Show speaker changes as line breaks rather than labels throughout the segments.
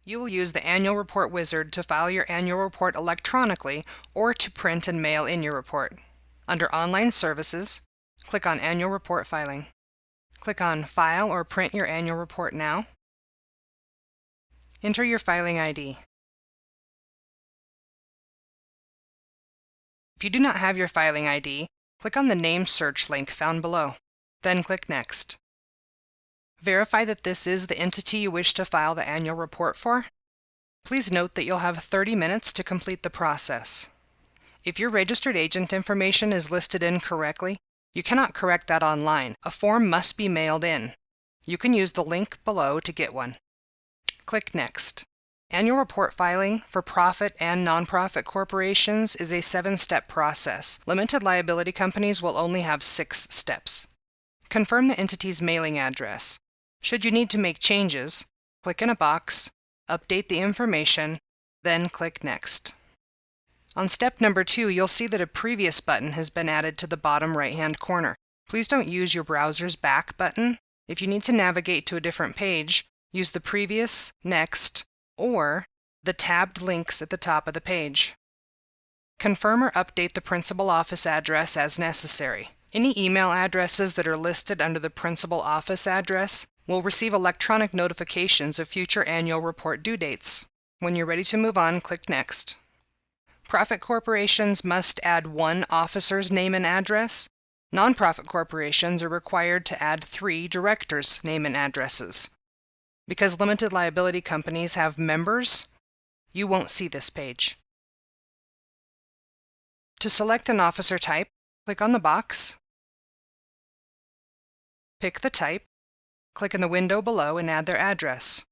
You will use the Annual Report Wizard to file your annual report electronically or to print and mail in your report. Under Online Services, click on Annual Report Filing. Click on File or Print your annual report now. Enter your filing ID. If you do not have your filing ID, click on the Name Search link found below. Then click Next. Verify that this is the entity you wish to file the annual report for. Please note that you'll have 30 minutes to complete the process. If your registered agent information is listed incorrectly, you cannot correct that online. A form must be mailed in. You can use the link below to get one. Click Next. Annual report filing for profit and nonprofit corporations is a 7-step process. Limited liability companies will only have 6 steps. Confirm the entity's mailing address. Should you need to make changes, click in a box, update the information, then click Next. On step number 2, you'll see that a Previous button has been added to the bottom right-hand corner. Please don't use your browser's Back button. If you need to navigate to a different page, use the Previous, Next, or the tabbed links at the top of the page. Confirm or update the principal office address as necessary. Any email addresses that are listed under the principal office address will receive electronic notifications of future annual report due dates. When you're ready to move on, click Next. Profit corporations must add 1 officer's name and address. Nonprofit corporations are required to add 3 directors' name and addresses. Because limited liability companies have members, you won't see this page. To select an officer type, click on the box, pick the type, click in the window below and add their address.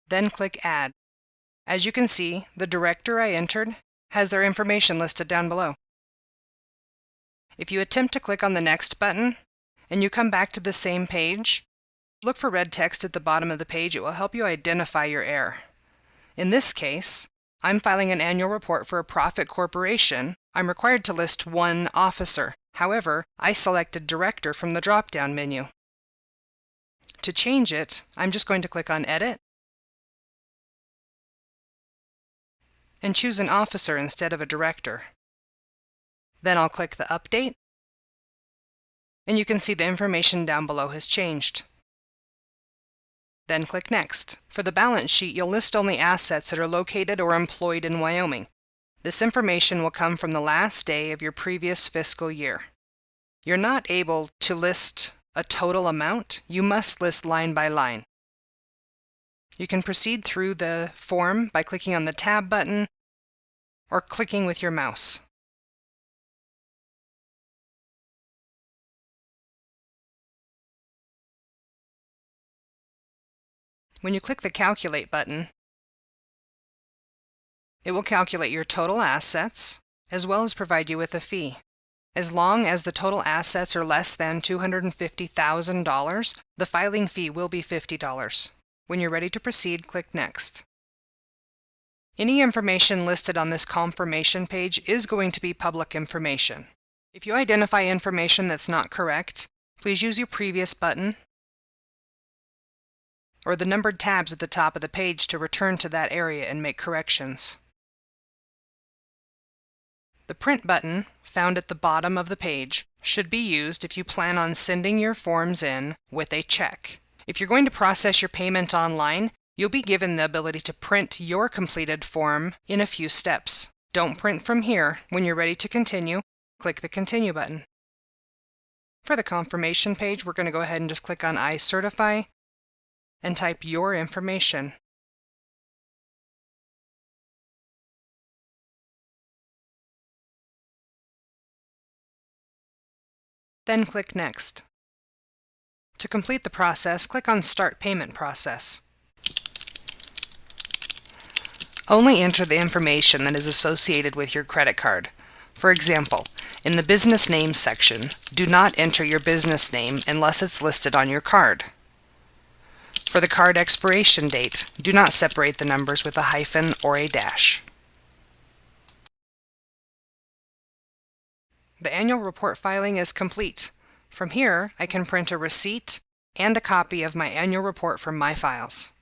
Then click Add. As you can see, the director I entered has their information listed down below. If you attempt to click on the Next button, and you come back to the same page, look for red text at the bottom of the page. It will help you identify your error. In this case, I'm filing an annual report for a profit corporation. I'm required to list 1 officer. However, I selected Director from the drop-down menu. To change it, I'm just going to click on Edit and choose an officer instead of a director. Then I'll click the Update, and you can see the information down below has changed. Then click Next. For the balance sheet, you'll list only assets that are located or employed in Wyoming. This information will come from the last day of your previous fiscal year. You're not able to list a total amount. You must list line by line. You can proceed through the form by clicking on the Tab button or clicking with your mouse. When you click the Calculate button, it will calculate your total assets as well as provide you with a fee. As long as the total assets are less than $250,000, the filing fee will be $50. When you're ready to proceed, click Next. Any information listed on this confirmation page is going to be public information. If you identify information that's not correct, please use your Previous button or the numbered tabs at the top of the page to return to that area and make corrections. The Print button, found at the bottom of the page, should be used if you plan on sending your forms in with a check. If you're going to process your payment online, you'll be given the ability to print your completed form in a few steps. Don't print from here. When you're ready to continue, click the Continue button. For the confirmation page, we're going to go ahead and just click on I certify and type your information. Then click Next. To complete the process, click on Start Payment Process. Only enter the information that is associated with your credit card. For example, in the Business Name section, do not enter your business name unless it's listed on your card. For the card expiration date, do not separate the numbers with a hyphen or a dash. The annual report filing is complete. From here, I can print a receipt and a copy of my annual report from my files.